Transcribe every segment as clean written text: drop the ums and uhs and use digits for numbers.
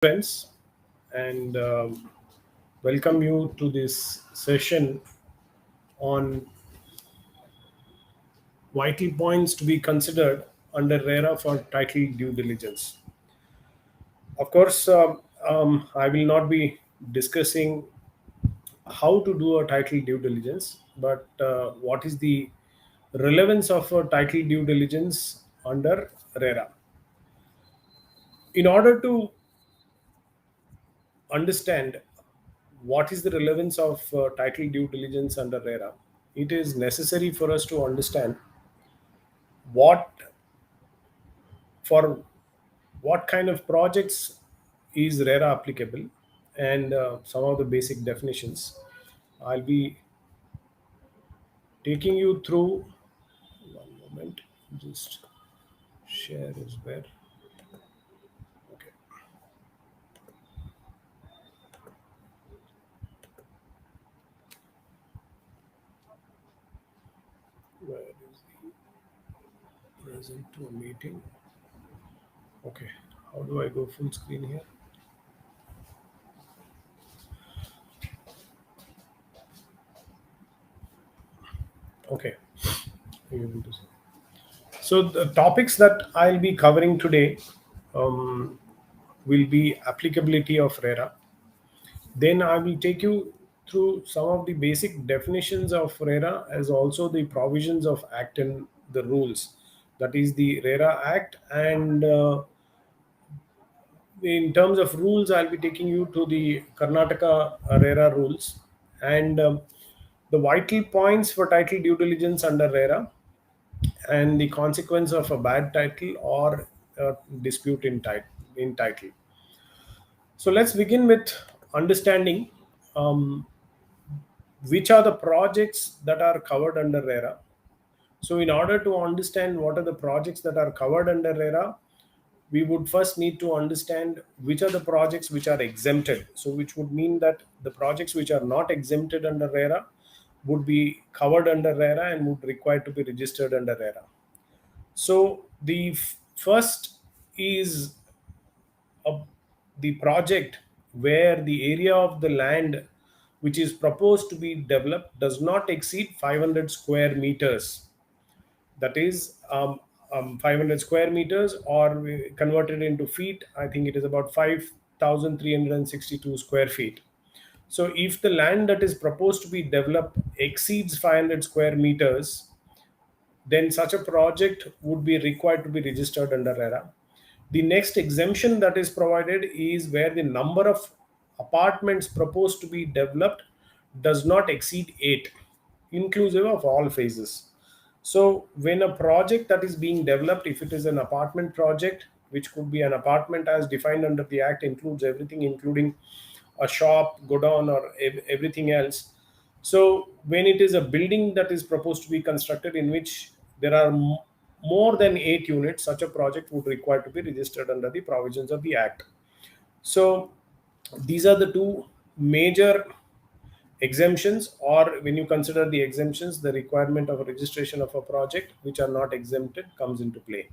Friends, and welcome you to this session on vital points to be considered under RERA for title due diligence. Of course, I will not be discussing how to do a title due diligence, but what is the relevance of a title due diligence under RERA. In order to understand what is the relevance of title due diligence under RERA, it is necessary for us to understand what for what kind of projects is RERA applicable, and some of the basic definitions. I'll be taking you through. One moment, just share is where. Okay. Where is the present to a meeting? Okay. How do I go full screen here? Okay. Are you able to see? So the topics that I'll be covering today um, will be applicability of RERA. Then I will take you through some of the basic definitions of RERA as also the provisions of Act and the rules. That is the RERA Act, and in terms of rules, I'll be taking you to the Karnataka RERA rules and the vital points for title due diligence under RERA and the consequence of a bad title or a dispute in title. So let's begin with understanding um, which are the projects that are covered under RERA. So in order to understand what are the projects that are covered under RERA, we would first need to understand which are the projects which are exempted. So which would mean that the projects which are not exempted under RERA would be covered under RERA and would require to be registered under RERA. So the first is a, the project where the area of the land which is proposed to be developed does not exceed 500 square meters. That is 500 square meters, or we converted into feet, I think it is about 5,362 square feet. So if the land that is proposed to be developed exceeds 500 square meters, then such a project would be required to be registered under RERA. The next exemption that is provided is where the number of apartments proposed to be developed does not exceed 8, inclusive of all phases. So, when a project that is being developed, if it is an apartment project, which could be an apartment as defined under the Act, includes everything, including a shop, godown, or everything else. So, when it is a building that is proposed to be constructed in which there are more than 8 units, such a project would require to be registered under the provisions of the Act. So, these are the two major exemptions, or when you consider the exemptions, the requirement of a registration of a project which are not exempted comes into play.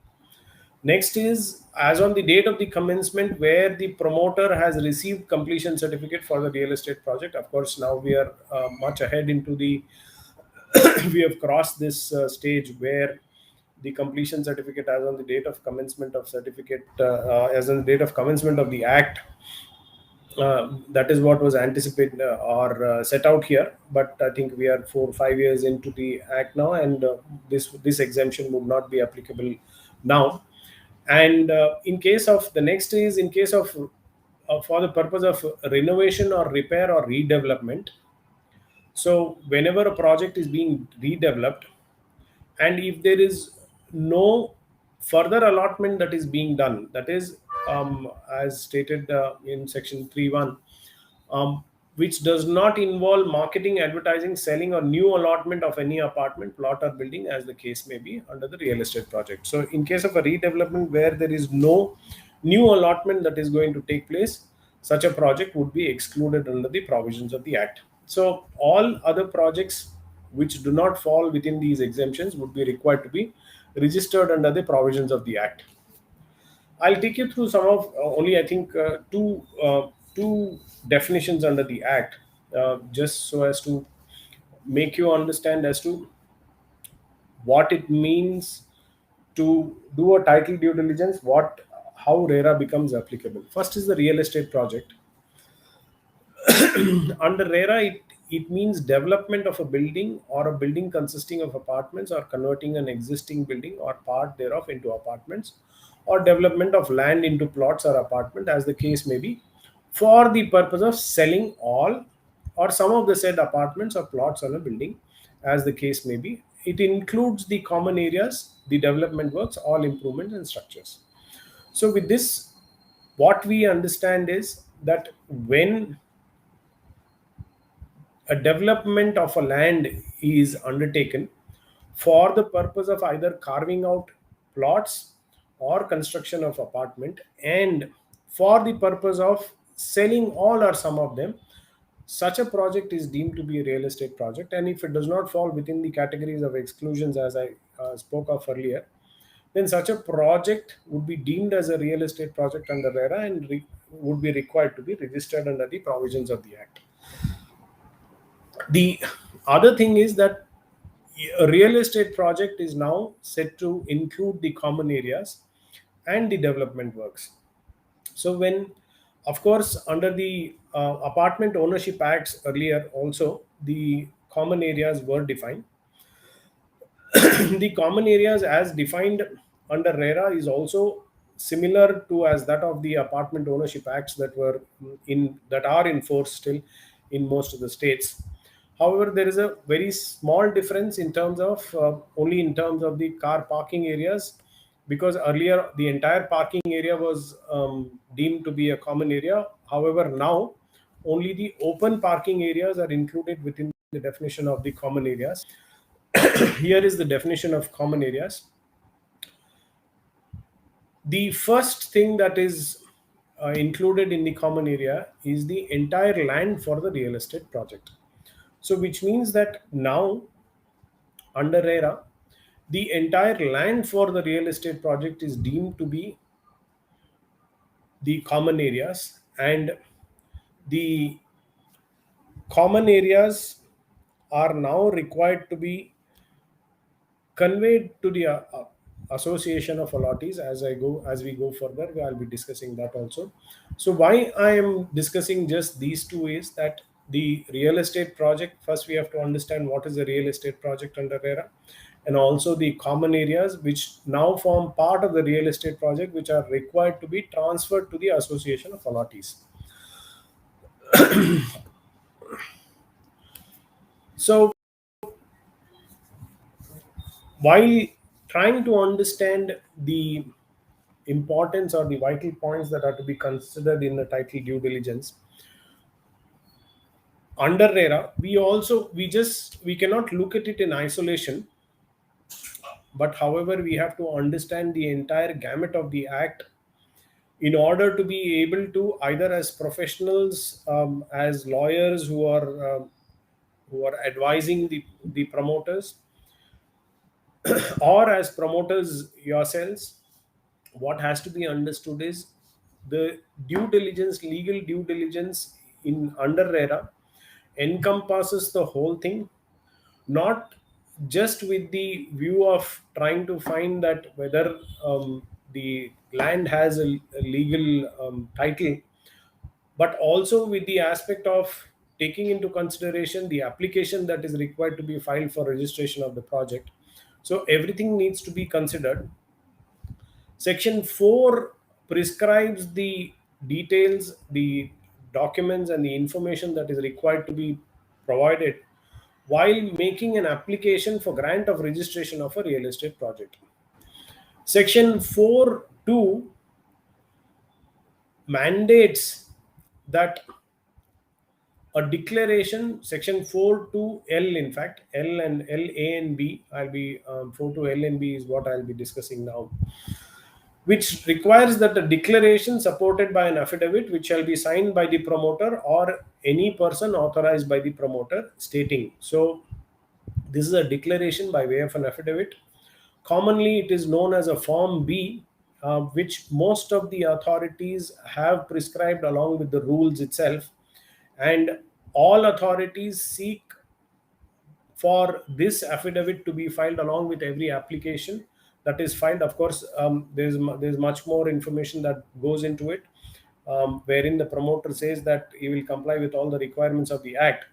Next is as on the date of the commencement where the promoter has received completion certificate for the real estate project. Of course, now we are much ahead into the we have crossed this stage where the completion certificate as on the date of commencement of certificate as on the date of commencement of the Act, that is what was anticipated or set out here. But I think we are 4 or 5 years into the Act now, and this exemption would not be applicable now. And in case of the next is in case of for the purpose of renovation or repair or redevelopment. So whenever a project is being redeveloped, and if there is no further allotment that is being done, that is as stated in section 3.1, which does not involve marketing, advertising, selling, or new allotment of any apartment, plot, or building, as the case may be under the real estate project. So in case of a redevelopment where there is no new allotment that is going to take place, such a project would be excluded under the provisions of the Act. So all other projects which do not fall within these exemptions would be required to be registered under the provisions of the Act. I'll take you through some of only, I think, two definitions under the Act, just so as to make you understand as to what it means to do a title due diligence, what how RERA becomes applicable. First is the real estate project. Under RERA, it means development of a building or a building consisting of apartments, or converting an existing building or part thereof into apartments, or development of land into plots or apartment, as the case may be, for the purpose of selling all or some of the said apartments or plots on a building, as the case may be. It includes the common areas, the development works, all improvements and structures. So, with this, what we understand is that when a development of a land is undertaken for the purpose of either carving out plots or construction of apartment, and for the purpose of selling all or some of them, such a project is deemed to be a real estate project. And if it does not fall within the categories of exclusions as I spoke of earlier, then such a project would be deemed as a real estate project under RERA, and would be required to be registered under the provisions of the Act. The other thing is that a real estate project is now set to include the common areas and the development works. So, when, of course, under the apartment ownership acts earlier, also the common areas were defined. The common areas as defined under RERA is also similar to as that of the apartment ownership acts that are in force still in most of the states. However, there is a very small difference in terms of only in terms of the car parking areas, because earlier the entire parking area was deemed to be a common area. However, now only the open parking areas are included within the definition of the common areas. Here is the definition of common areas. The first thing that is included in the common area is the entire land for the real estate project. So, which means that now under RERA, the entire land for the real estate project is deemed to be the common areas, and the common areas are now required to be conveyed to the association of allottees. As we go further, I'll be discussing that also. So why I am discussing just these two is that the real estate project, first we have to understand what is a real estate project under RERA, and also the common areas which now form part of the real estate project, which are required to be transferred to the association of allottees. So while trying to understand the importance or the vital points that are to be considered in the title due diligence under RERA, we cannot look at it in isolation, but however we have to understand the entire gamut of the act in order to be able to, either as professionals, as lawyers who are advising the promoters, or as promoters yourselves, what has to be understood is the due diligence, legal due diligence in under RERA encompasses the whole thing, not just with the view of trying to find that whether the land has a legal title, but also with the aspect of taking into consideration the application that is required to be filed for registration of the project. So everything needs to be considered. Section 4 prescribes the details, the documents, and the information that is required to be provided while making an application for grant of registration of a real estate project. Section 4.2 mandates that a declaration, section 4.2L, in fact, L and L, A and B, I'll be 4.2L and B is what I'll be discussing now, which requires that a declaration supported by an affidavit which shall be signed by the promoter or any person authorized by the promoter, stating. So this is a declaration by way of an affidavit. Commonly it is known as a form B, which most of the authorities have prescribed along with the rules itself. And all authorities seek for this affidavit to be filed along with every application that is filed. Of course, there's much more information that goes into it, wherein the promoter says that he will comply with all the requirements of the act.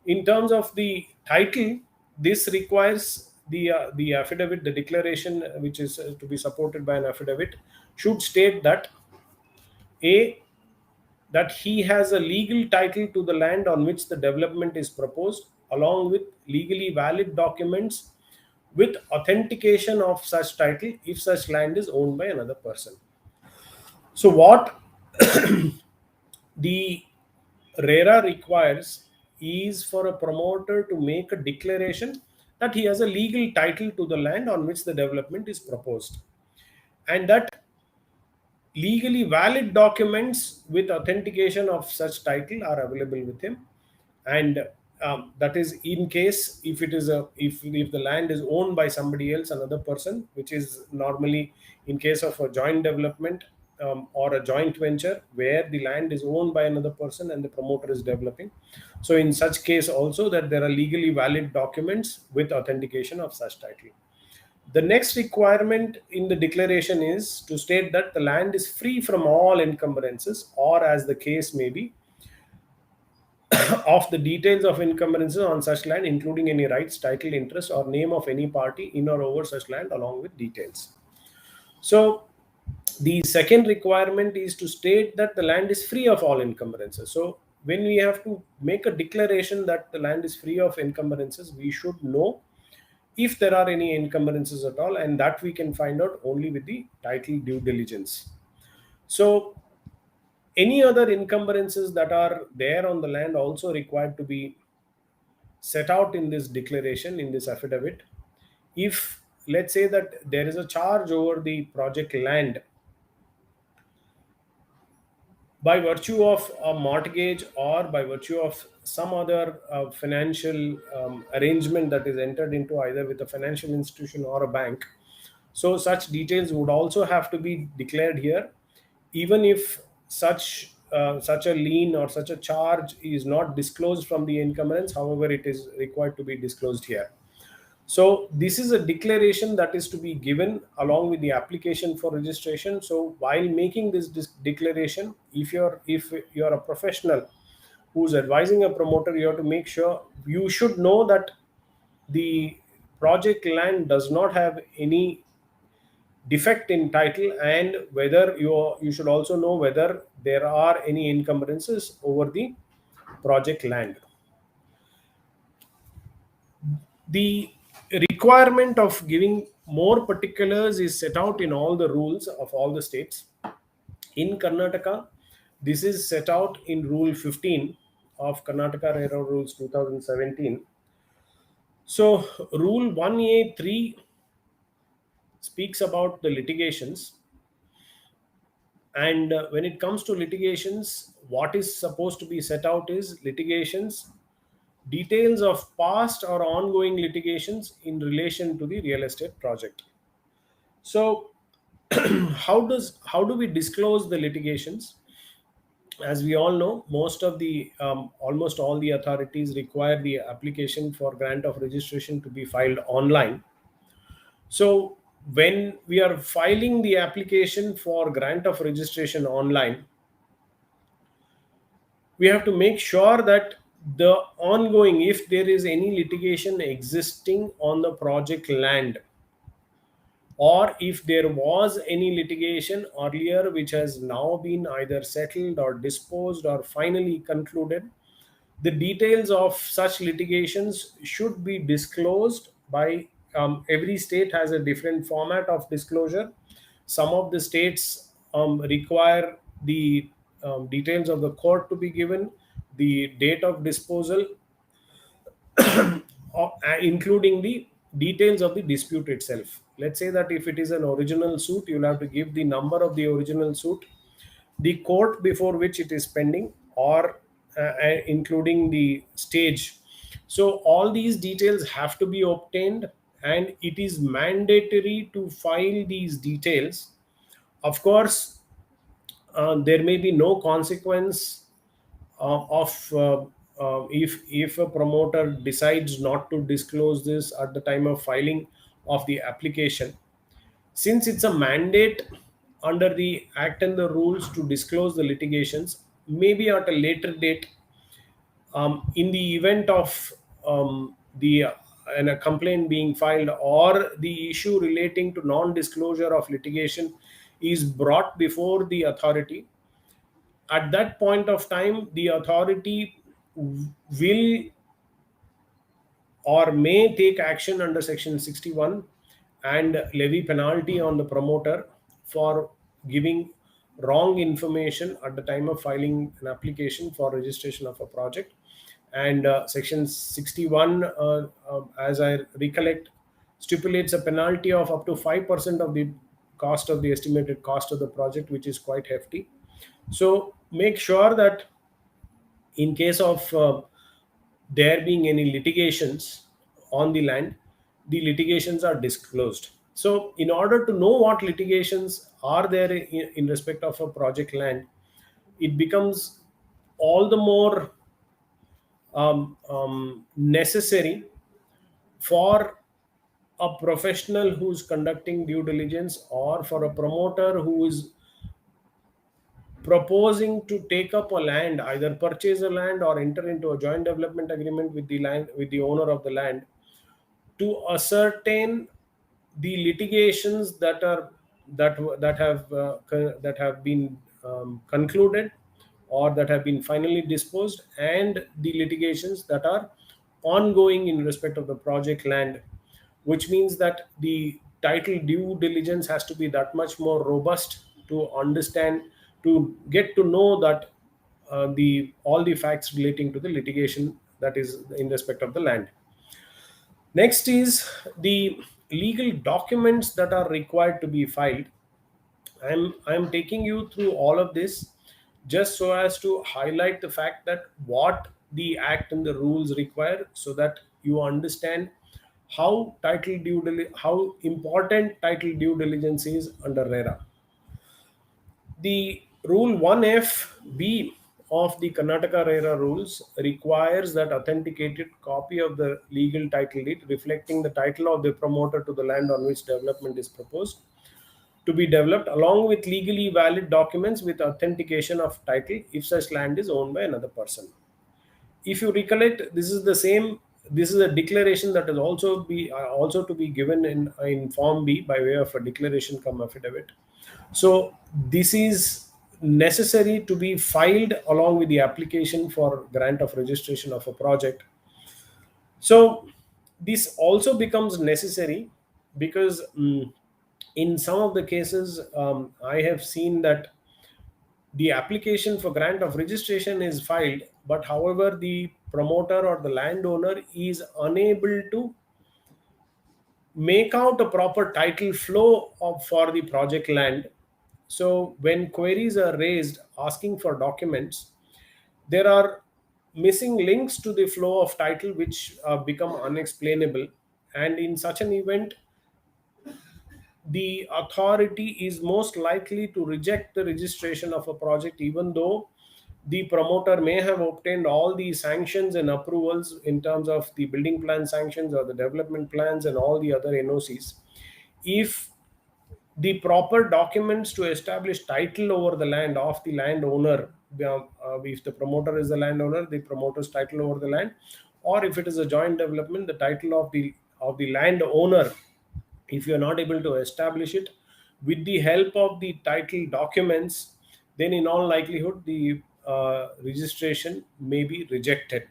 In terms of the title, this requires the affidavit, the declaration, which is to be supported by an affidavit, should state that a that he has a legal title to the land on which the development is proposed, along with legally valid documents with authentication of such title if such land is owned by another person. So, what the RERA requires is for a promoter to make a declaration that he has a legal title to the land on which the development is proposed, and that legally valid documents with authentication of such title are available with him. And that is in case if it is a if the land is owned by somebody else, another person, which is normally in case of a joint development, or a joint venture where the land is owned by another person and the promoter is developing. So in such case also, that there are legally valid documents with authentication of such title. The next requirement in the declaration is to state that the land is free from all encumbrances, or as the case may be, of the details of encumbrances on such land, including any rights, title, interest, or name of any party in or over such land, along with details. So, the second requirement is to state that the land is free of all encumbrances. So, when we have to make a declaration that the land is free of encumbrances, we should know if there are any encumbrances at all, and that we can find out only with the title due diligence. So, any other encumbrances that are there on the land also required to be set out in this declaration, in this affidavit. If let's say that there is a charge over the project land by virtue of a mortgage or by virtue of some other financial arrangement that is entered into either with a financial institution or a bank, so such details would also have to be declared here, even if such a lien or such a charge is not disclosed from the encumbrance. However, it is required to be disclosed here. So this is a declaration that is to be given along with the application for registration. So while making this declaration, if you're a professional who's advising a promoter, you have to make sure, you should know that the project land does not have any defect in title, and whether you should also know whether there are any encumbrances over the project land. The requirement of giving more particulars is set out in all the rules of all the states. In Karnataka, this is set out in Rule 15 of Karnataka RERA Rules 2017. So, Rule 1A3 speaks about the litigations. And when it comes to litigations, what is supposed to be set out is litigations, details of past or ongoing litigations in relation to the real estate project. So, how do we disclose the litigations? As we all know, most of the almost all the authorities require the application for grant of registration to be filed online. So, when we are filing the application for grant of registration online, we have to make sure that the ongoing, if there is any litigation existing on the project land, or if there was any litigation earlier which has now been either settled or disposed or finally concluded, the details of such litigations should be disclosed by every state has a different format of disclosure. Some of the states require the details of the court to be given, the date of disposal, including the details of the dispute itself. Let's say that if it is an original suit, you'll have to give the number of the original suit, the court before which it is pending, or including the stage. So all these details have to be obtained, and it is mandatory to file these details Of course, there may be no consequence of if a promoter decides not to disclose this at the time of filing of the application, since it's a mandate under the act and the rules to disclose the litigations. Maybe at a later date, in the event of the and a complaint being filed, or the issue relating to non-disclosure of litigation is brought before the authority, at that point of time the authority will or may take action under section 61 and levy penalty on the promoter for giving wrong information at the time of filing an application for registration of a project. And section 61, as I recollect, stipulates a penalty of up to 5% of the cost of the estimated cost of the project, which is quite hefty. So make sure that in case of there being any litigations on the land, the litigations are disclosed. So in order to know what litigations are there in respect of a project land, it becomes all the more necessary for a professional who's conducting due diligence, or for a promoter who is proposing to take up a land, either purchase a land or enter into a joint development agreement with the land, with the owner of the land, to ascertain the litigations that have been concluded or that have been finally disposed, and the litigations that are ongoing in respect of the project land, which means that the title due diligence has to be that much more robust to understand, to get to know that the all the facts relating to the litigation that is in respect of the land. Next is the legal documents that are required to be filed. I'm taking you through all of this just so as to highlight the fact that what the act and the rules require, so that you understand how important title due diligence is under RERA. The rule 1FB of the Karnataka RERA rules requires that authenticated copy of the legal title deed reflecting the title of the promoter to the land on which development is proposed to be developed, along with legally valid documents with authentication of title if such land is owned by another person. If you recollect, this is a declaration that is also to be given in form B by way of a declaration cum affidavit. So this is necessary to be filed along with the application for grant of registration of a project. So this also becomes necessary because in some of the cases, I have seen that the application for grant of registration is filed, but however the promoter or the landowner is unable to make out a proper title flow for the project land. So when queries are raised asking for documents, there are missing links to the flow of title which become unexplainable, and in such an event the authority is most likely to reject the registration of a project, even though the promoter may have obtained all the sanctions and approvals in terms of the building plan sanctions or the development plans and all the other NOCs. If the proper documents to establish title over the land of the landowner, if the promoter is the landowner, the promoter's title over the land, or if it is a joint development, the title of the landowner, if you are not able to establish it with the help of the title documents, then in all likelihood the registration may be rejected.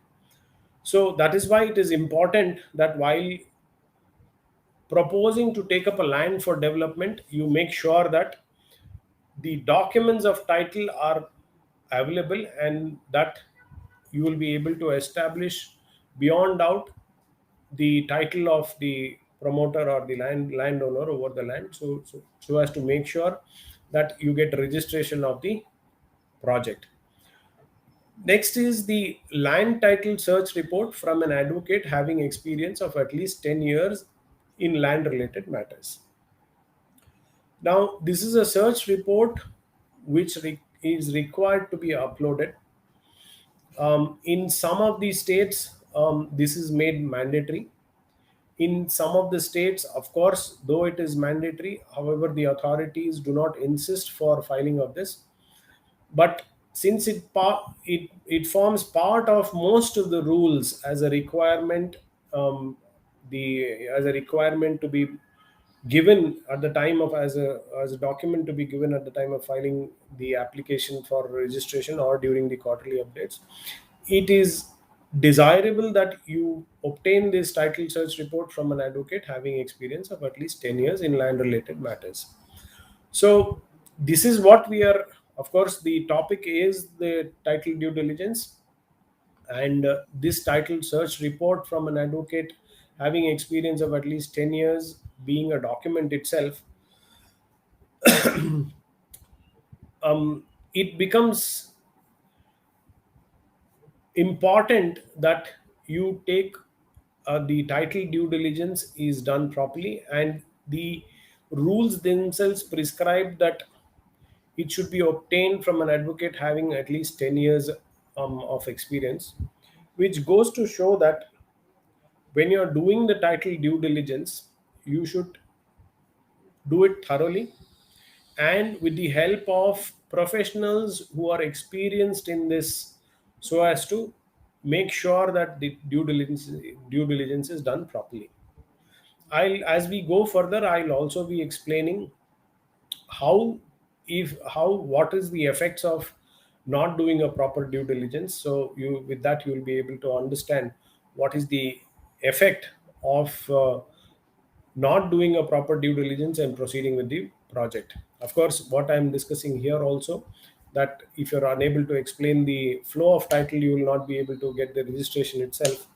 So that is why it is important that while proposing to take up a land for development, you make sure that the documents of title are available and that you will be able to establish beyond doubt the title of the promoter or the landowner over the land, so as to make sure that you get registration of the project. Next is the land title search report from an advocate having experience of at least 10 years in land related matters. Now, this is a search report which is required to be uploaded. In some of the states, this is made mandatory. In some of the states, of course, though it is mandatory, however, the authorities do not insist for filing of this. But since it forms part of most of the rules as a requirement, the as a requirement to be given at the time of, as a document to be given at the time of filing the application for registration or during the quarterly updates, it is desirable that you obtain this title search report from an advocate having experience of at least 10 years in land related matters. So this is what we are, of course, the topic is the title due diligence, and this title search report from an advocate having experience of at least 10 years being a document itself, it becomes important that you take the title due diligence is done properly, and the rules themselves prescribe that it should be obtained from an advocate having at least 10 years of experience, which goes to show that when you're doing the title due diligence, you should do it thoroughly and with the help of professionals who are experienced in this, so as to make sure that the due diligence is done properly. I'll As we go further, I'll also be explaining how, if how what is the effects of not doing a proper due diligence. So you, with that, you will be able to understand what is the effect of not doing a proper due diligence and proceeding with the project. Of course, what I'm discussing here also, that if you're unable to explain the flow of title, you will not be able to get the registration itself.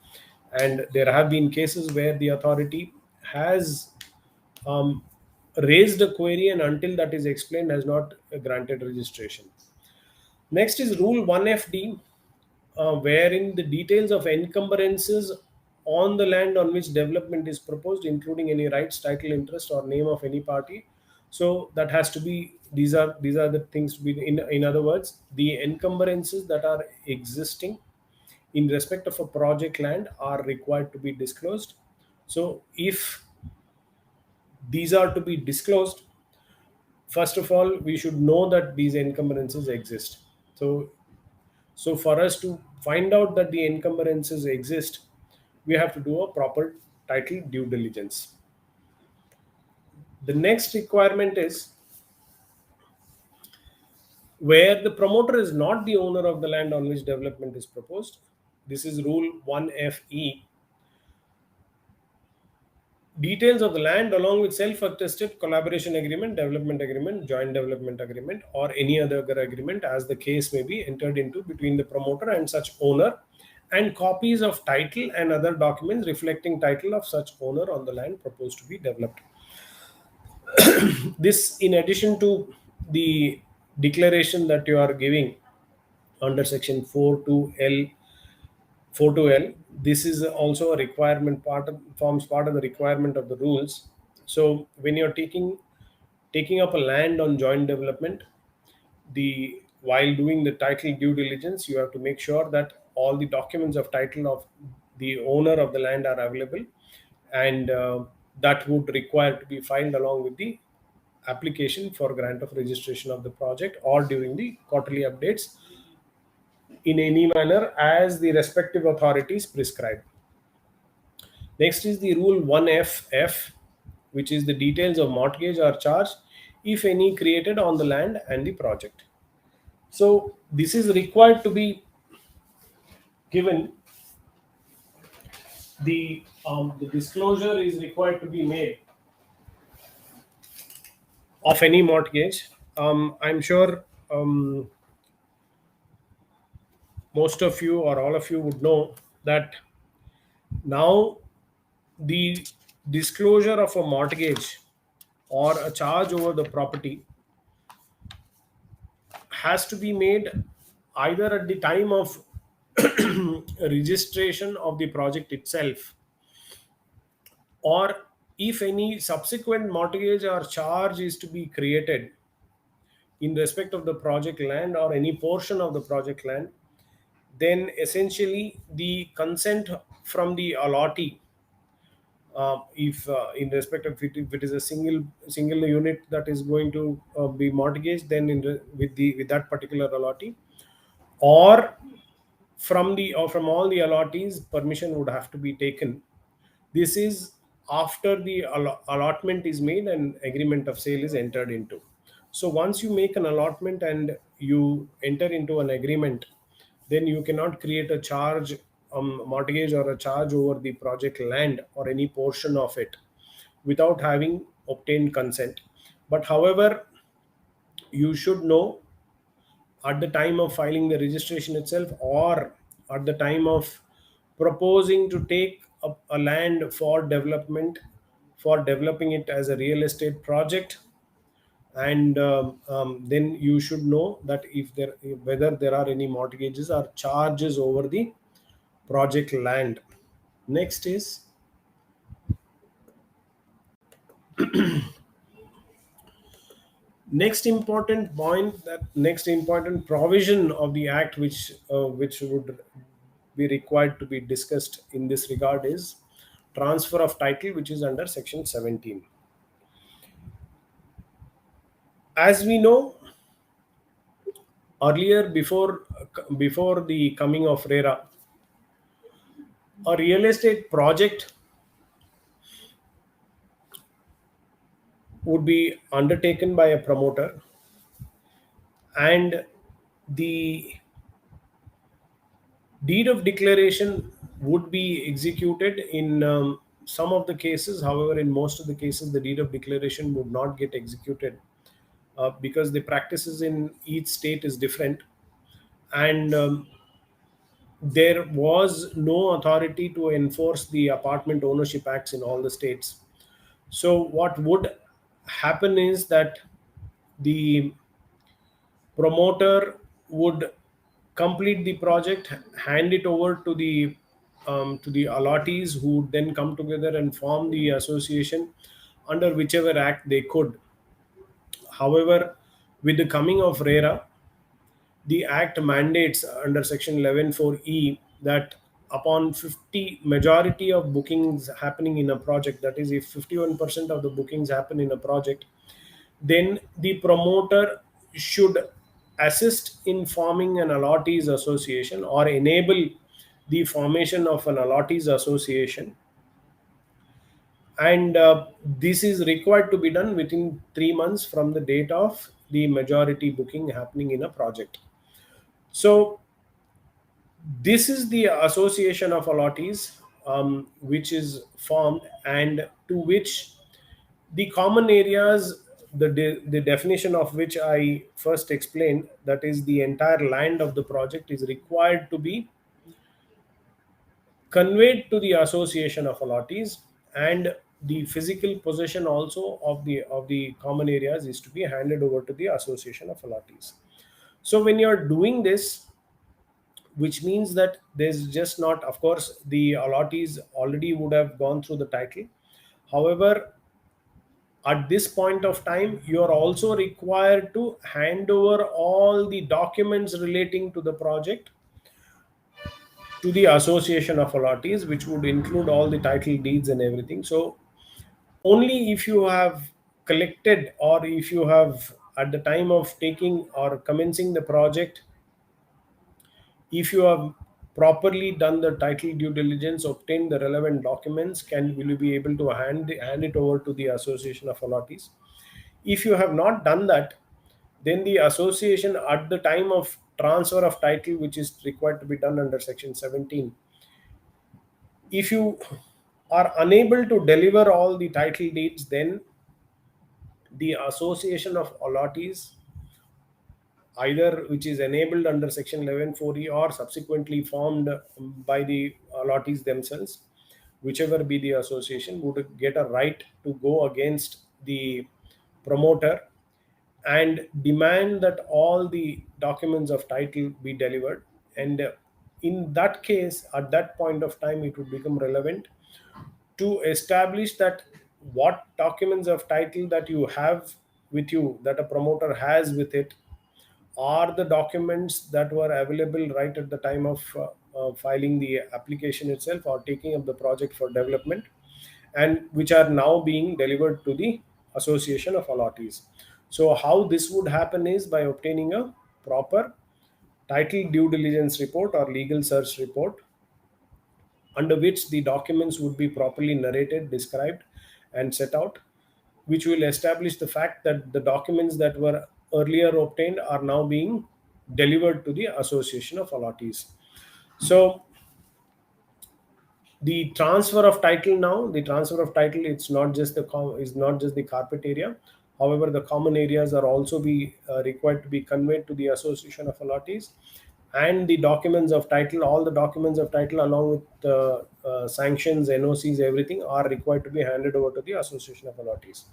And there have been cases where the authority has um, raised a query, and until that is explained, has not granted registration. Next is Rule 1FD, wherein the details of encumbrances on the land on which development is proposed, including any rights, title, interest, or name of any party. So that has to be, these are the things to be, in other words, the encumbrances that are existing in respect of a project land are required to be disclosed. So if these are to be disclosed, first of all, we should know that these encumbrances exist. So for us to find out that the encumbrances exist, we have to do a proper title due diligence. The next requirement is where the promoter is not the owner of the land on which development is proposed. This is Rule 1FE. Details of the land along with self-attested collaboration agreement, development agreement, joint development agreement, or any other agreement as the case may be entered into between the promoter and such owner, and copies of title and other documents reflecting title of such owner on the land proposed to be developed. This, in addition to the declaration that you are giving under section 4 to L, this is also a requirement forms part of the requirement of the rules. So when you're taking up a land on joint development, the while doing the title due diligence, you have to make sure that all the documents of title of the owner of the land are available, and that would require to be filed along with the application for grant of registration of the project or during the quarterly updates in any manner as the respective authorities prescribe. Next is the Rule 1FF, which is the details of mortgage or charge, if any, created on the land and the project. So this is required to be given. The disclosure is required to be made of any mortgage. I'm sure most of you or all of you would know that now the disclosure of a mortgage or a charge over the property has to be made either at the time of registration of the project itself, or if any subsequent mortgage or charge is to be created in respect of the project land or any portion of the project land, then essentially the consent from the allottee, if in respect of it, if it is a single unit that is going to be mortgaged, then with that particular allottee, or from all the allottees, permission would have to be taken. This is after the allotment is made and agreement of sale is entered into. So once you make an allotment and you enter into an agreement, then you cannot create a charge, mortgage or a charge over the project land or any portion of it without having obtained consent. But however, you should know at the time of filing the registration itself, or at the time of proposing to take a land for development, for developing it as a real estate project. And then you should know that if there whether there are any mortgages or charges over the project land. Next is, next important point, that next important provision of the act which would be required to be discussed in this regard is transfer of title, which is under section 17. As we know, earlier, before the coming of RERA, a real estate project would be undertaken by a promoter, and the deed of declaration would be executed in some of the cases. However, in most of the cases, the deed of declaration would not get executed, because the practices in each state is different. And there was no authority to enforce the apartment ownership acts in all the states. So what would happen is that the promoter would complete the project, hand it over to the allottees, who would then come together and form the association under whichever act they could. However, with the coming of RERA, the act mandates under section 11(4)(e) that upon 50 majority of bookings happening in a project, that is, if 51% of the bookings happen in a project, then the promoter should assist in forming an allottees association or enable the formation of an allottees association. And this is required to be done within 3 months from the date of the majority booking happening in a project. So this is the association of allottees, which is formed, and to which the common areas, the definition of which I first explained, that is, the entire land of the project is required to be conveyed to the association of allottees, and the physical possession also of the common areas is to be handed over to the association of allottees. So when you're doing this, which means that there's just not, of course, the allottees already would have gone through the title. However, at this point of time, you are also required to hand over all the documents relating to the project to the association of allottees, which would include all the title deeds and everything. So only if you have collected, or if you have, at the time of taking or commencing the project, if you have properly done the title due diligence, obtained the relevant documents, will you be able to hand it over to the association of allottees. If you have not done that, then the association, at the time of transfer of title, which is required to be done under section 17, if you are unable to deliver all the title deeds, then the association of allottees, either which is enabled under section 11(4)(e) or subsequently formed by the allottees themselves, whichever be the association, would get a right to go against the promoter and demand that all the documents of title be delivered. And in that case, at that point of time, it would become relevant to establish that what documents of title that you have with you, that a promoter has with it, are the documents that were available right at the time of filing the application itself or taking up the project for development, and which are now being delivered to the association of allottees. So how this would happen is by obtaining a proper title due diligence report or legal search report, under which the documents would be properly narrated, described, and set out, which will establish the fact that the documents that were earlier obtained are now being delivered to the association of allottees. So the transfer of title, now the transfer of title, it's not just is not just the carpet area. However, the common areas are also be required to be conveyed to the association of allottees, and the documents of title, all the documents of title along with sanctions, nocs, everything are required to be handed over to the association of allottees.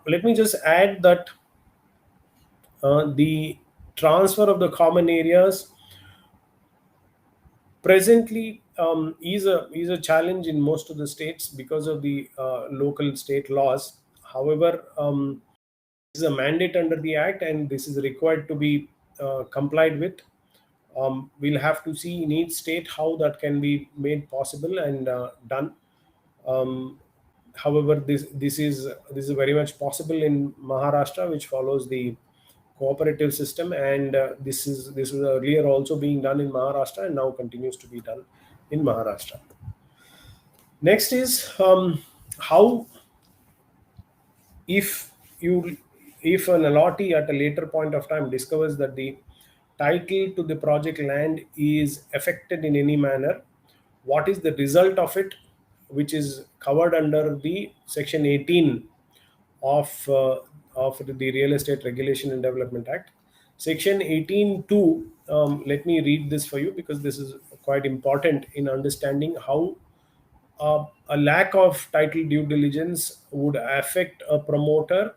Let me just add that the transfer of the common areas presently is a challenge in most of the states because of the local state laws. However, this is a mandate under the act, and this is required to be complied with. We'll have to see in each state how that can be made possible and done. Um, However, this is very much possible in Maharashtra, which follows the cooperative system, and this was earlier also being done in Maharashtra and now continues to be done in Maharashtra. Next is how, if you if an allottee at a later point of time discovers that the title to the project land is affected in any manner, what is the result of it, which is covered under the section 18 of the Real Estate Regulation and Development Act. Section 18.2, let me read this for you because this is quite important in understanding how a lack of title due diligence would affect a promoter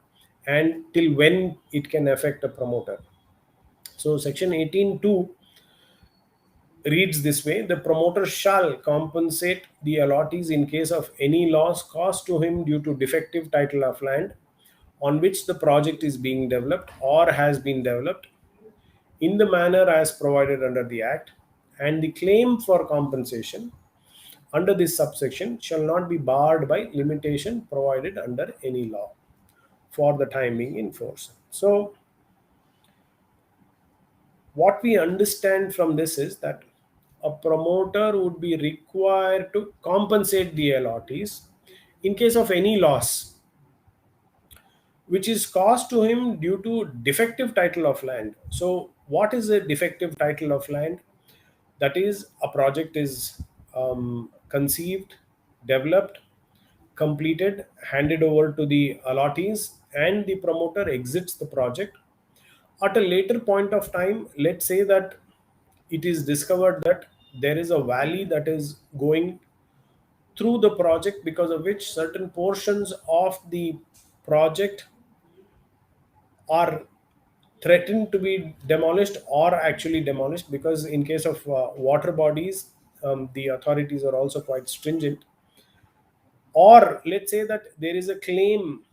and till when it can affect a promoter. So, Section 18.2 reads this way: the promoter shall compensate the allottees in case of any loss caused to him due to defective title of land on which the project is being developed or has been developed in the manner as provided under the Act, and the claim for compensation under this subsection shall not be barred by limitation provided under any law for the time being in force. So, what we understand from this is that a promoter would be required to compensate the allottees in case of any loss which is caused to him due to defective title of land. So, what is a defective title of land? That is, a project is conceived, developed, completed, handed over to the allottees, and the promoter exits the project. At a later point of time, let's say that it is discovered that there is a valley that is going through the project, because of which certain portions of the project are threatened to be demolished or actually demolished, because in case of water bodies, the authorities are also quite stringent. Or let's say that there is a claim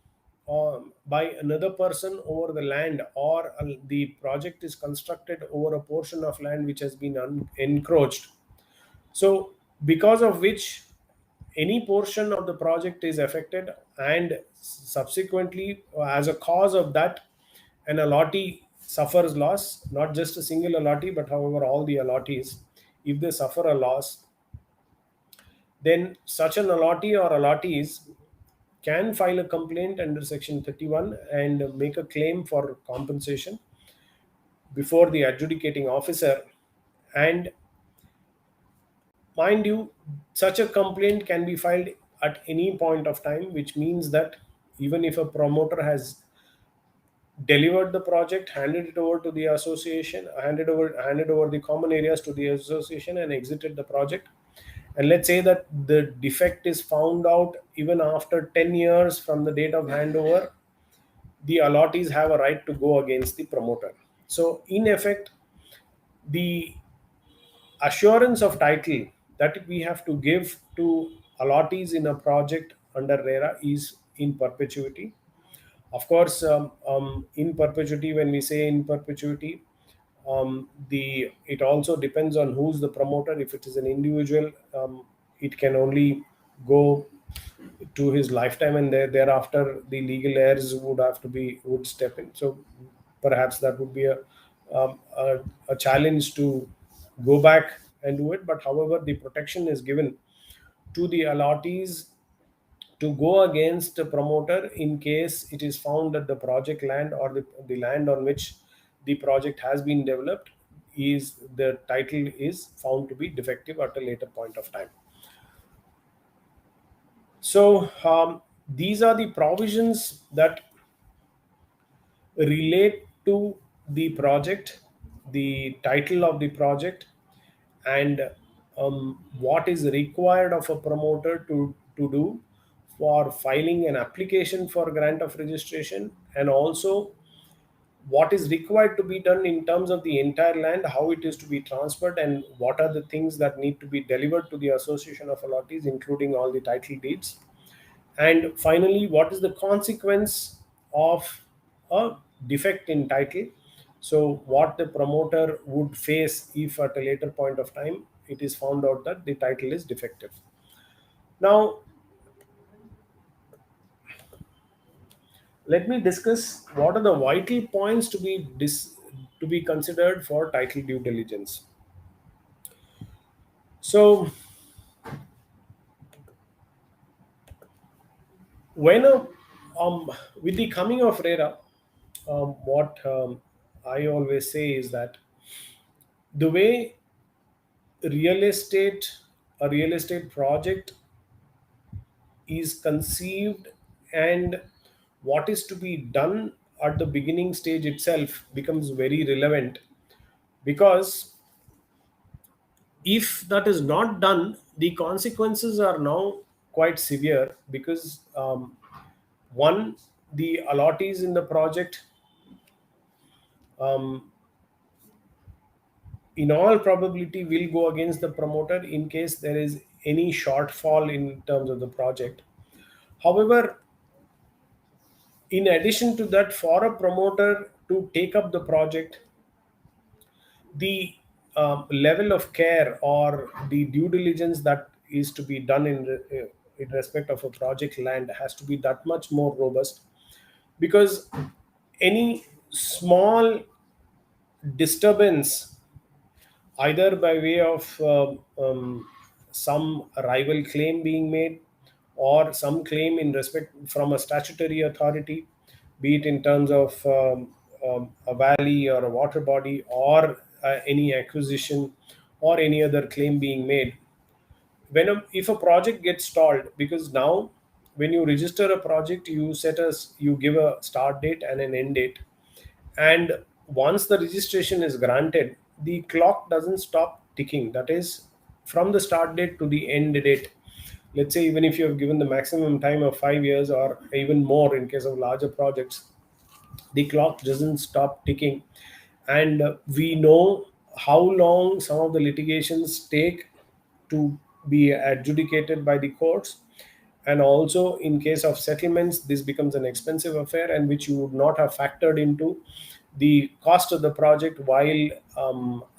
by another person over the land, or the project is constructed over a portion of land which has been encroached. So, because of which any portion of the project is affected, and subsequently, as a cause of that, an allottee suffers loss, not just a single allottee, but however, all the allottees, if they suffer a loss, then such an allottee or allottees can file a complaint under section 31 and make a claim for compensation before the adjudicating officer. And mind you, such a complaint can be filed at any point of time, which means that even if a promoter has delivered the project, handed it over to the association, handed over the common areas to the association, and exited the project, and let's say that the defect is found out even after 10 years from the date of handover, the allottees have a right to go against the promoter. So, in effect, the assurance of title that we have to give to allottees in a project under RERA is in perpetuity. Of course, in perpetuity, when we say in perpetuity, the it also depends on who's the promoter. If it is an individual, it can only go to his lifetime, and thereafter the legal heirs would step in. So perhaps that would be a challenge to go back and do it. But however, the protection is given to the allottees to go against the promoter in case it is found that the project land, or the land on which the project has been developed, is the title is found to be defective at a later point of time. So these are the provisions that relate to the project, the title of the project, and what is required of a promoter to do for filing an application for grant of registration, and also what is required to be done in terms of the entire land, how it is to be transferred, and what are the things that need to be delivered to the association of allottees, including all the title deeds. And finally, what is the consequence of a defect in title? So, what the promoter would face if at a later point of time it is found out that the title is defective. Now, let me discuss what are the vital points to be considered for title due diligence. So, when with the coming of RERA, what I always say is that the way real estate a real estate project is conceived, and what is to be done at the beginning stage itself becomes very relevant, because if that is not done, the consequences are now quite severe, because one, the allottees in the project, um, in all probability, will go against the promoter in case there is any shortfall in terms of the project. However, in addition to that, for a promoter to take up the project, the level of care or the due diligence that is to be done in respect of a project land has to be that much more robust, because any small disturbance, either by way of some rival claim being made, or some claim in respect from a statutory authority, be it in terms of a valley or a water body, or any acquisition, or any other claim being made, if a project gets stalled, because now when you register a project, you give a start date and an end date, and once the registration is granted, the clock doesn't stop ticking. That is, from the start date to the end date, let's say even if you have given the maximum time of 5 years or even more in case of larger projects, the clock doesn't stop ticking. And we know how long some of the litigations take to be adjudicated by the courts, and also in case of settlements this becomes an expensive affair, and which you would not have factored into the cost of the project while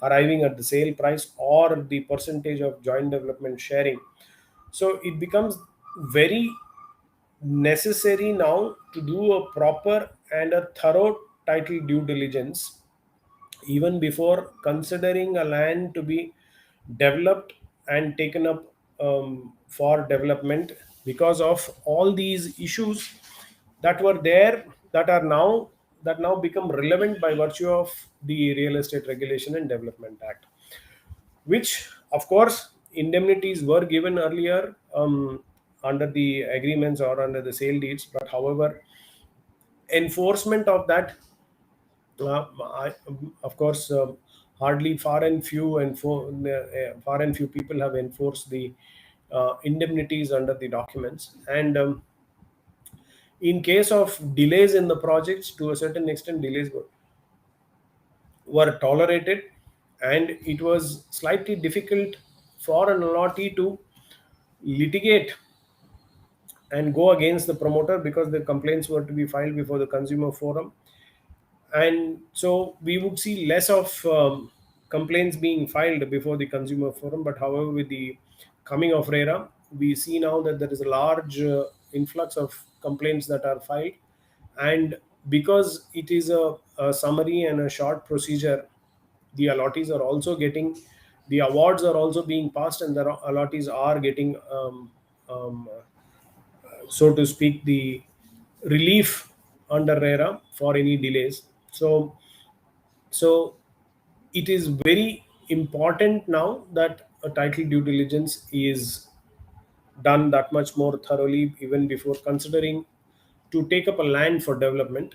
arriving at the sale price or the percentage of joint development sharing. So it becomes very necessary now to do a proper and a thorough title due diligence, even before considering a land to be developed and taken up for development, because of all these issues that were there, that now become relevant by virtue of the Real Estate Regulation and Development Act, which of course indemnities were given earlier under the agreements or under the sale deeds. But however, enforcement of that, of course, hardly far and few people have enforced the indemnities under the documents. And in case of delays in the projects, to a certain extent delays were tolerated, and it was slightly difficult for an allottee to litigate and go against the promoter because the complaints were to be filed before the consumer forum. And so we would see less of complaints being filed before the consumer forum. But however, with the coming of RERA, we see now that there is a large influx of complaints that are filed. And because it is a summary and a short procedure, the allottees are also getting, the awards are also being passed, and the allottees are getting so to speak, the relief under RERA for any delays. So it is very important now that a title due diligence is done that much more thoroughly even before considering to take up a land for development.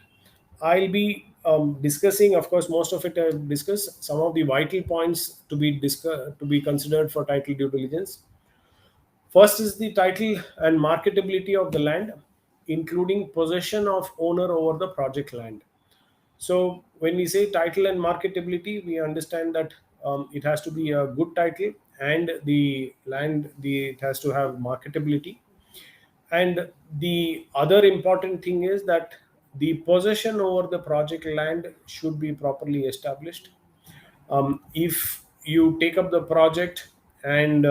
I'll be discussing, of course, most of it I've discussed, some of the vital points to be considered for title due diligence. First is the title and marketability of the land, including possession of owner over the project land. So when we say title and marketability, we understand that it has to be a good title, and the land, it has to have marketability. And the other important thing is that the possession over the project land should be properly established. If you take up the project and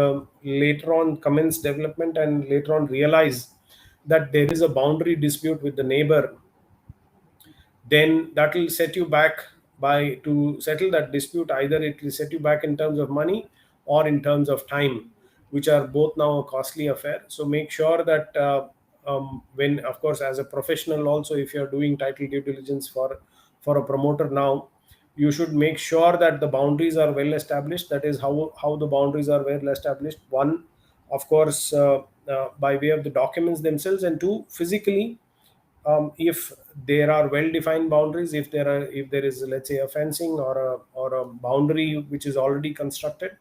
later on commence development and later on realize that there is a boundary dispute with the neighbor, then that will set you back. By to settle that dispute, either it will set you back in terms of money or in terms of time, which are both now a costly affair. So make sure that when, of course, as a professional also, if you're doing title due diligence for a promoter now, you should make sure that the boundaries are well established. That is how the boundaries are well established. One, of course, by way of the documents themselves, and two, physically, if there are well defined boundaries, if there is, let's say, a fencing or a boundary which is already constructed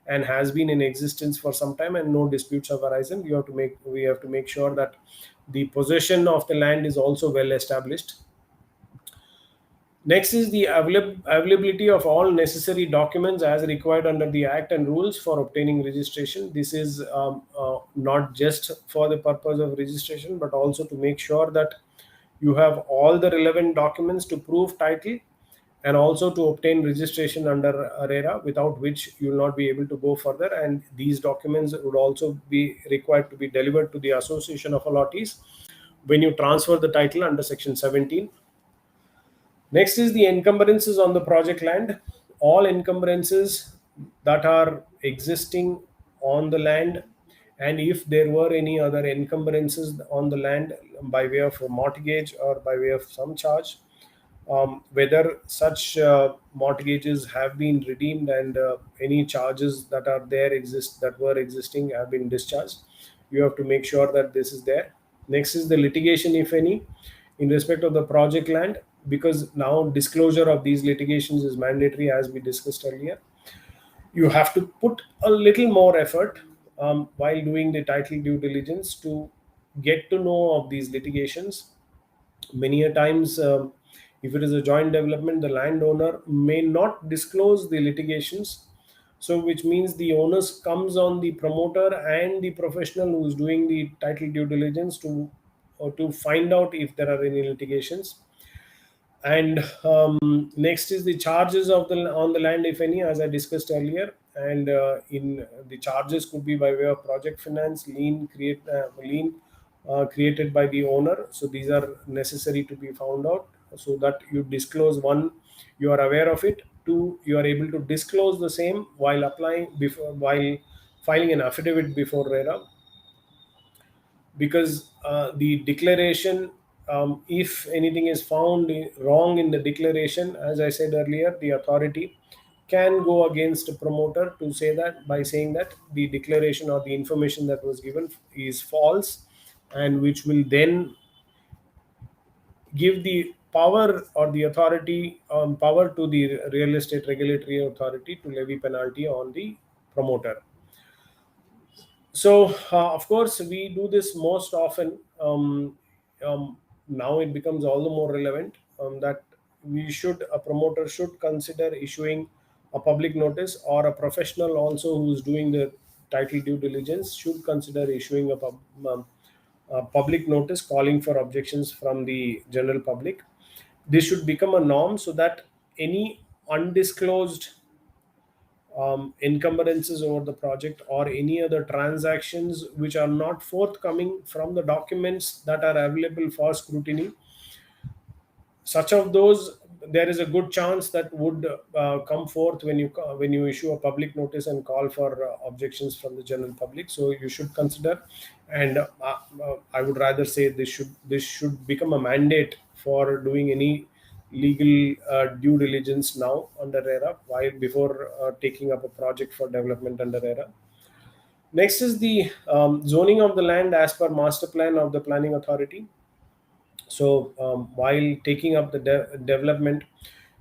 and has been in existence for some time and no disputes have arisen, we have to make sure that the possession of the land is also well established. Next is the availability of all necessary documents as required under the Act and rules for obtaining registration. This is not just for the purpose of registration, but also to make sure that you have all the relevant documents to prove title, and also to obtain registration under RERA, without which you will not be able to go further. And these documents would also be required to be delivered to the Association of Allottees when you transfer the title under Section 17. Next is the encumbrances on the project land. All encumbrances that are existing on the land, and if there were any other encumbrances on the land by way of a mortgage or by way of some charge, whether such mortgages have been redeemed and any charges that are there exist that were existing have been discharged, you have to make sure that this is there. Next is the litigation, if any, in respect of the project land, because now disclosure of these litigations is mandatory, as we discussed earlier. You have to put a little more effort while doing the title due diligence to get to know of these litigations. Many a times, if it is a joint development, the landowner may not disclose the litigations, so which means the onus comes on the promoter and the professional who is doing the title due diligence to find out if there are any litigations. And next is the charges of the on the land, if any, as I discussed earlier. And in the charges could be by way of project finance, lien created by the owner. So these are necessary to be found out, so that you disclose. One, you are aware of it. Two, you are able to disclose the same while filing an affidavit before RERA. Because the declaration, if anything is found wrong in the declaration, as I said earlier, the authority can go against a promoter to say that, by saying that the declaration or the information that was given is false, and which will then give the power or the authority, power to the real estate regulatory authority to levy penalty on the promoter. So, of course, we do this most often. Now it becomes all the more relevant that a promoter should consider issuing a public notice, or a professional also who is doing the title due diligence should consider issuing public notice calling for objections from the general public. This should become a norm so that any undisclosed encumbrances over the project or any other transactions which are not forthcoming from the documents that are available for scrutiny, such of those, there is a good chance that would come forth when you issue a public notice and call for objections from the general public. So you should consider, and I would rather say this should become a mandate for doing any legal due diligence now under RERA, while before taking up a project for development under RERA. Next is the zoning of the land as per master plan of the planning authority. So while taking up the development,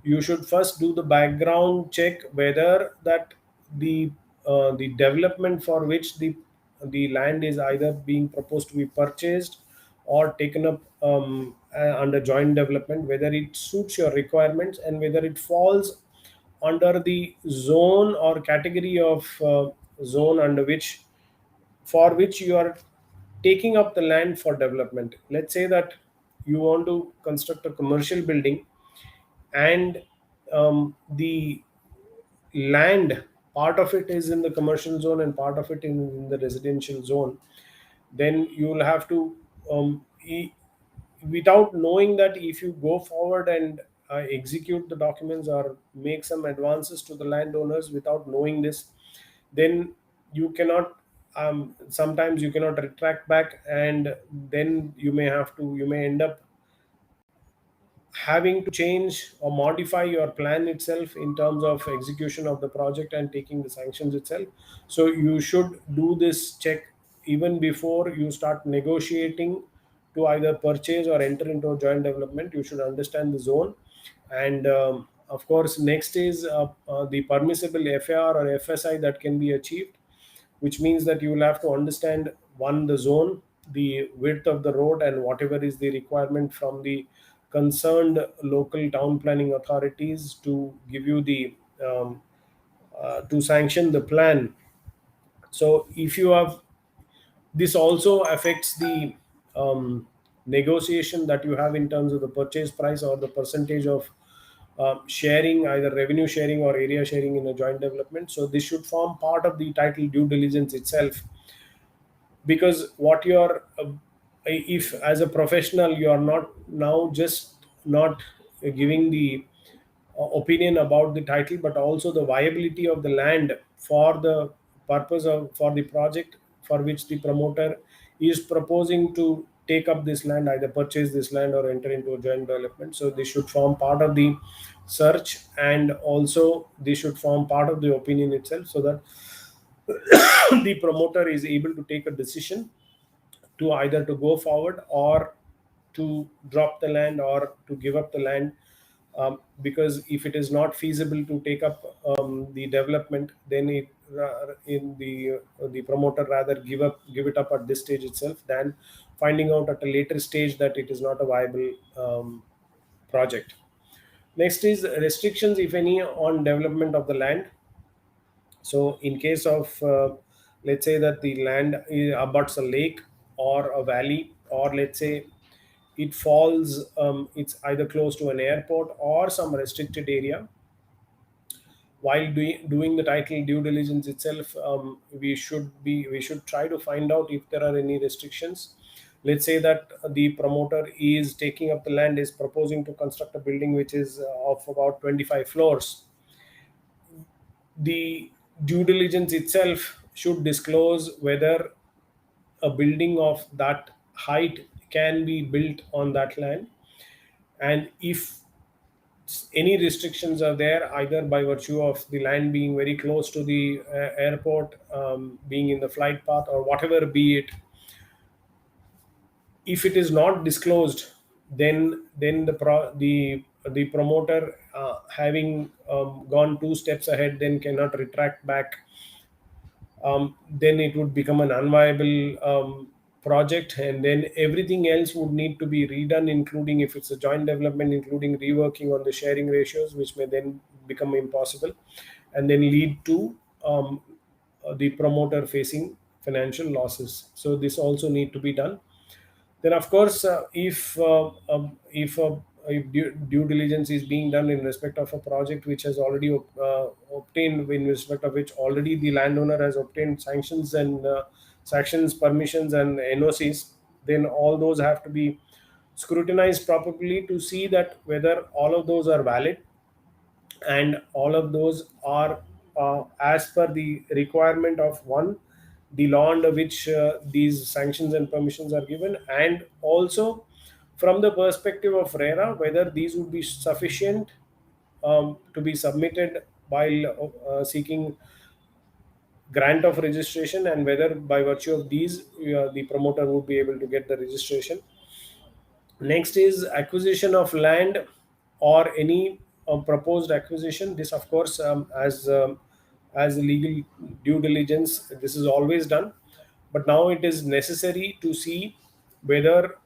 you should first do the background check whether that the development for which the land is either being proposed to be purchased or taken up under joint development, whether it suits your requirements and whether it falls under the zone or category of zone under which for which you are taking up the land for development. Let's say that you want to construct a commercial building, and the land, part of it is in the commercial zone and part of it in the residential zone. Then you will have to without knowing that, if you go forward and execute the documents or make some advances to the landowners without knowing this, then you cannot sometimes you cannot retract back, and then you may end up having to change or modify your plan itself in terms of execution of the project and taking the sanctions itself. So you should do this check even before you start negotiating to either purchase or enter into a joint development. You should understand the zone, and of course next is the permissible FAR or FSI that can be achieved, which means that you will have to understand, one, the zone, the width of the road, and whatever is the requirement from the concerned local town planning authorities to give you the to sanction the plan. So if you have, this also affects the negotiation that you have in terms of the purchase price or the percentage of sharing, either revenue sharing or area sharing in a joint development. So this should form part of the title due diligence itself, because what you're if as a professional you are not now just not giving the opinion about the title, but also the viability of the land for the purpose of for the project for which the promoter is proposing to take up this land, either purchase this land or enter into a joint development. So this should form part of the search, and also this should form part of the opinion itself, so that the promoter is able to take a decision to either to go forward or to drop the land or to give up the land. Because if it is not feasible to take up the development, then in the promoter rather give it up at this stage itself, than finding out at a later stage that it is not a viable project. Next is restrictions, if any, on development of the land. So, in case of, let's say that the land abuts a lake or a valley, or let's say it falls, it's either close to an airport or some restricted area. While doing the title due diligence itself, we should try to find out if there are any restrictions. Let's say that the promoter is taking up the land, is proposing to construct a building which is of about 25 floors. The due diligence itself should disclose whether a building of that height can be built on that land, and if any restrictions are there, either by virtue of the land being very close to the airport, being in the flight path, or whatever be it, if it is not disclosed, then the promoter, having gone two steps ahead, then cannot retract back. Then it would become an unviable project, and then everything else would need to be redone, including, if it's a joint development, including reworking on the sharing ratios, which may then become impossible and then lead to the promoter facing financial losses. So this also need to be done. Then of course, if due diligence is being done in respect of a project which has already obtained, in respect of which already the landowner has obtained sanctions and sanctions, permissions and NOCs, then all those have to be scrutinized properly to see that whether all of those are valid, and all of those are as per the requirement of one, the law under which these sanctions and permissions are given, and also from the perspective of RERA, whether these would be sufficient to be submitted while seeking grant of registration, and whether by virtue of these the promoter would be able to get the registration. Next is acquisition of land or any proposed acquisition. This, of course, as legal due diligence, this is always done, but now it is necessary to see whether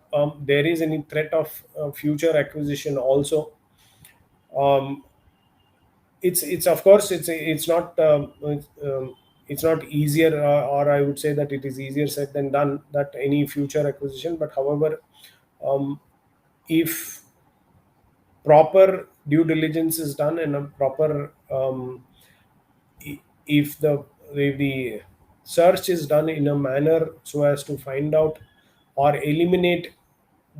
there is any threat of future acquisition also. Um, it's of course it's not easier, or I would say that it is easier said than done, that any future acquisition. But however, um, if proper due diligence is done and a proper i- if the search is done in a manner so as to find out or eliminate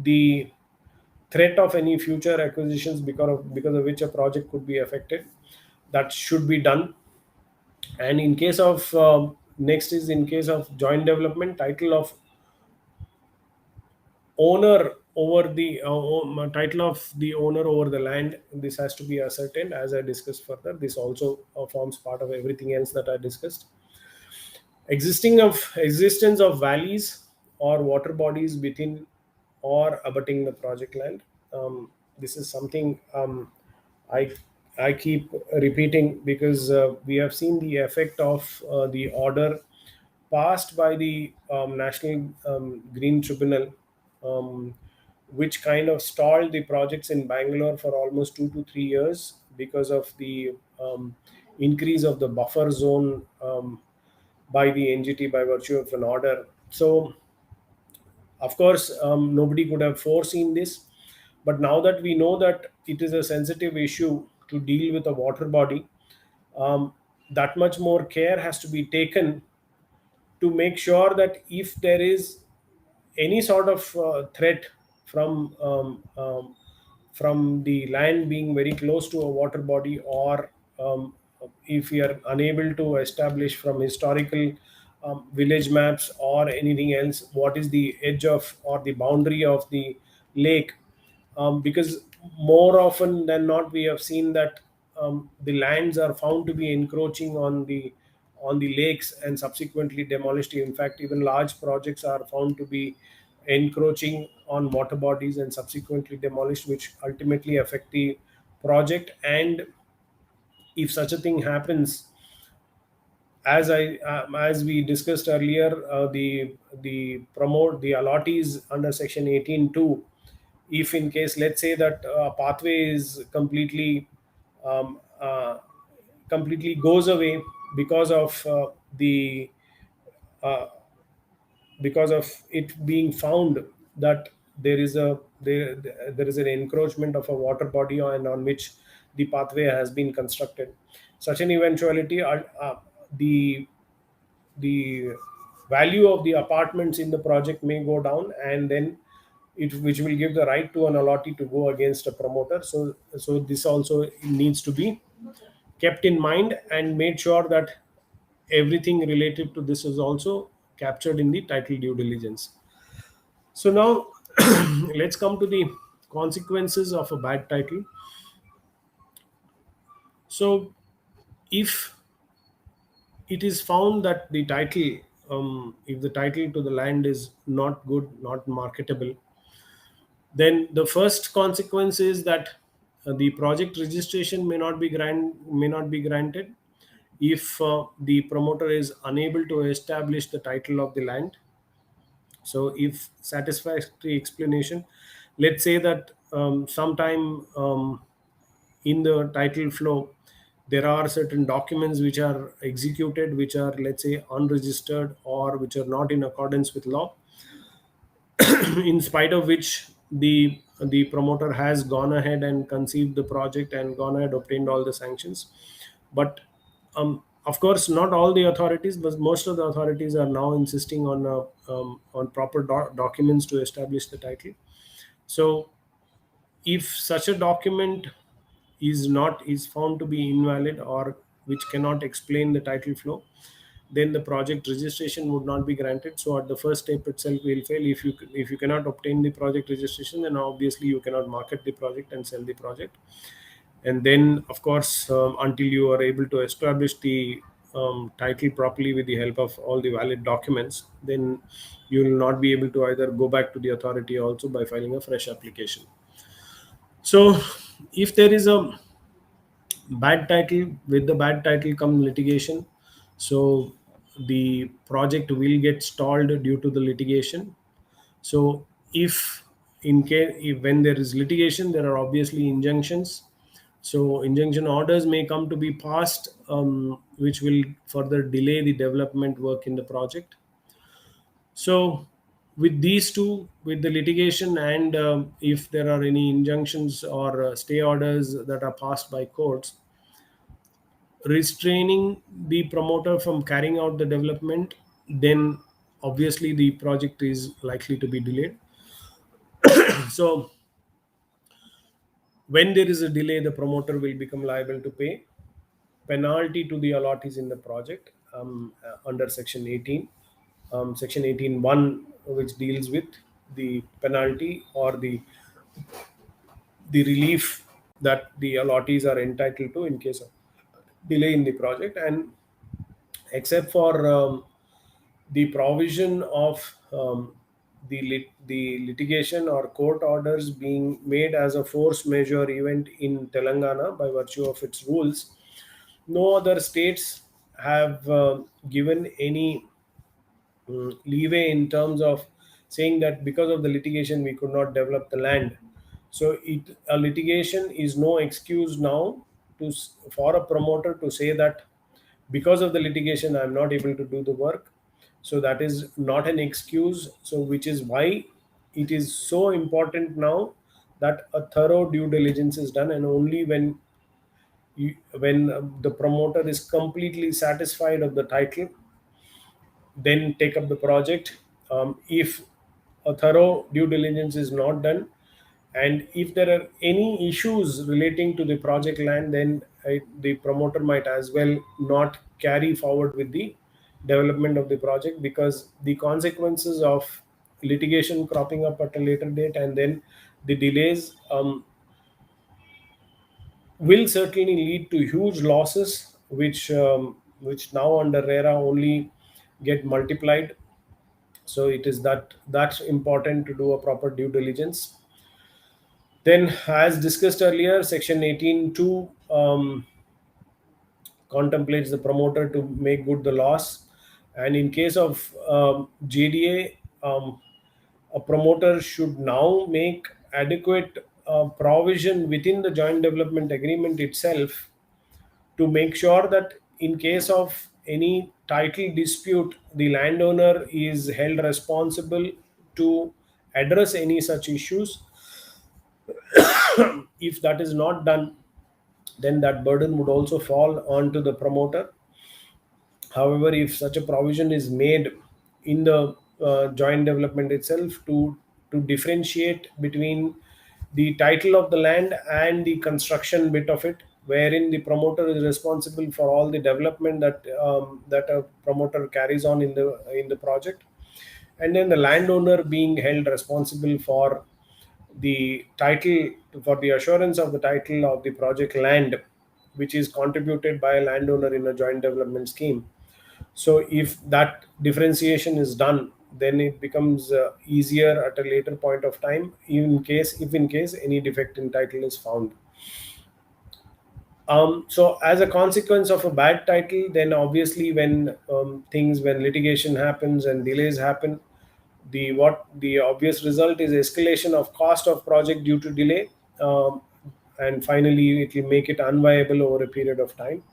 the threat of any future acquisitions because of which a project could be affected, that should be done. And in case of next is in case of joint development, title of owner over the title of the owner over the land, this has to be ascertained, as I discussed further. This also forms part of everything else that I discussed. Existence of valleys or water bodies within or abutting the project land. This is something I I keep repeating, because we have seen the effect of the order passed by the National Green Tribunal, um, which kind of stalled the projects in Bangalore for almost 2 to 3 years because of the increase of the buffer zone by the NGT by virtue of an order. So, of course, nobody could have foreseen this, but now that we know that it is a sensitive issue to deal with a water body, um, that much more care has to be taken to make sure that if there is any sort of threat from from the land being very close to a water body, or if we are unable to establish from historical village maps or anything else what is the edge of or the boundary of the lake, because more often than not we have seen that the lands are found to be encroaching on the lakes and subsequently demolished. In fact, even large projects are found to be encroaching on water bodies and subsequently demolished, which ultimately affect the project. And if such a thing happens, as we discussed earlier, the allottees under section 18(2), if in case, let's say that pathway is um, uh, completely goes away because of the uh, because of it being found that there is an encroachment of a water body and on which the pathway has been constructed. Such an eventuality, the the value of the apartments in the project may go down, and then it which will give the right to an allottee to go against a promoter. So this also needs to be kept in mind and made sure that everything related to this is also captured in the title due diligence. So now let's come to the consequences of a bad title. So if it is found that the title, if the title to the land is not good, not marketable, then the first consequence is that the project registration may not be granted if the promoter is unable to establish the title of the land. So if satisfactory explanation, let's say that sometime in the title flow there are certain documents which are executed which are, let's say, unregistered or which are not in accordance with law, in spite of which the promoter has gone ahead and conceived the project and gone ahead obtained all the sanctions. But of course, not all the authorities, but most of the authorities are now insisting on proper documents to establish the title. So if such a document is found to be invalid, or which cannot explain the title flow, then the project registration would not be granted. So at the first step itself will fail. If you cannot obtain the project registration, then obviously you cannot market the project and sell the project. And then of course, until you are able to establish the title properly with the help of all the valid documents, then you will not be able to either go back to the authority also by filing a fresh application. So if there is a bad title, with the bad title come litigation. So the project will get stalled due to the litigation. So if in case, if when there is litigation, there are obviously injunctions. So injunction orders may come to be passed, which will further delay the development work in the project. So with these two, with the litigation, and if there are any injunctions or stay orders that are passed by courts restraining the promoter from carrying out the development, then obviously the project is likely to be delayed. So when there is a delay, the promoter will become liable to pay penalty to the allottees in the project, under section 18, section 18(1), which deals with the penalty or the relief that the allottees are entitled to in case of delay in the project. And except for the provision of the litigation or court orders being made as a force majeure event in Telangana by virtue of its rules, no other states have given any leeway in terms of saying that because of the litigation we could not develop the land. So a litigation is no excuse now for a promoter to say that because of the litigation I am not able to do the work. So that is not an excuse. So which is why it is so important now that a thorough due diligence is done, and only when the promoter is completely satisfied of the title, then take up the project. If a thorough due diligence is not done, and if there are any issues relating to the project land, then the promoter might as well not carry forward with the development of the project, because the consequences of litigation cropping up at a later date and then the delays will certainly lead to huge losses, which now under RERA only get multiplied. So it is that's important to do a proper due diligence. Then, as discussed earlier, section 18(2) contemplates the promoter to make good the loss, and in case of JDA, a promoter should now make adequate provision within the joint development agreement itself to make sure that in case of any title dispute, the landowner is held responsible to address any such issues. If that is not done, then that burden would also fall onto the promoter. However, if such a provision is made in the joint development itself to differentiate between the title of the land and the construction bit of it, wherein the promoter is responsible for all the development that a promoter carries on in the project, and then the landowner being held responsible for the title, for the assurance of the title of the project land, which is contributed by a landowner in a joint development scheme. So if that differentiation is done, then it becomes easier at a later point of time, even in case any defect in title is found. So as a consequence of a bad title, then obviously when litigation happens and delays happen, the obvious result is escalation of cost of project due to delay, and finally it will make it unviable over a period of time.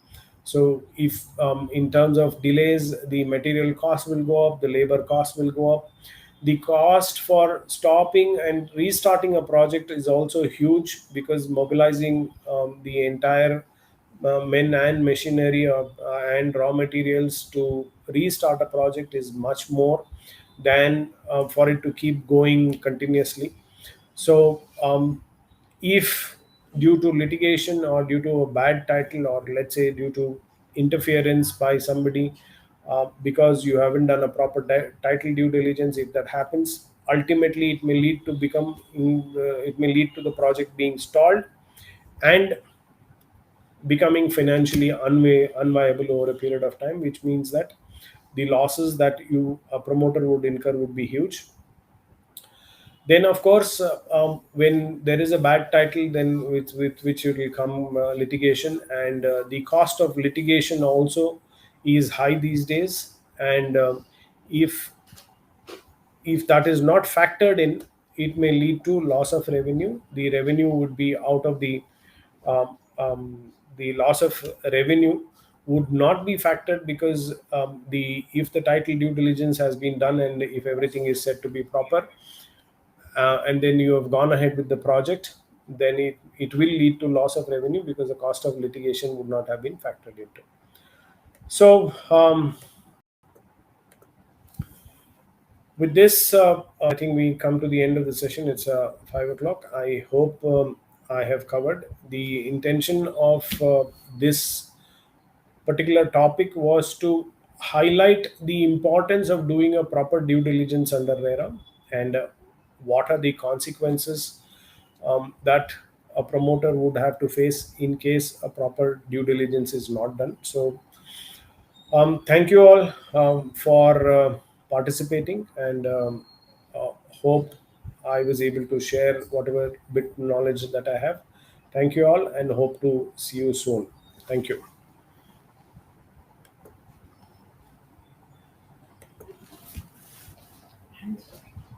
So if in terms of delays, the material cost will go up, the labor cost will go up, The cost for stopping and restarting a project is also huge, because mobilizing the entire men and machinery and raw materials to restart a project is much more than for it to keep going continuously. So if due to litigation, or due to a bad title, or let's say due to interference by somebody, because you haven't done a proper title due diligence, if that happens, ultimately it may lead to it may lead to the project being stalled and becoming financially unviable over a period of time, which means that the losses that you a promoter would incur would be huge. Then of course, when there is a bad title, then with which it will come litigation, and the cost of litigation also is high these days. And if that is not factored in, it may lead to loss of revenue. The revenue would be out of the loss of revenue would not be factored, because the if the title due diligence has been done, and if everything is said to be proper, and then you have gone ahead with the project, then it will lead to loss of revenue, because the cost of litigation would not have been factored into. So with this, I think we come to the end of the session. It's 5 o'clock. I hope I have covered. The intention of this particular topic was to highlight the importance of doing a proper due diligence under RERA, and what are the consequences that a promoter would have to face in case a proper due diligence is not done. So thank you all for participating, and hope I was able to share whatever bit knowledge that I have. Thank you all, and hope to see you soon. Thank you.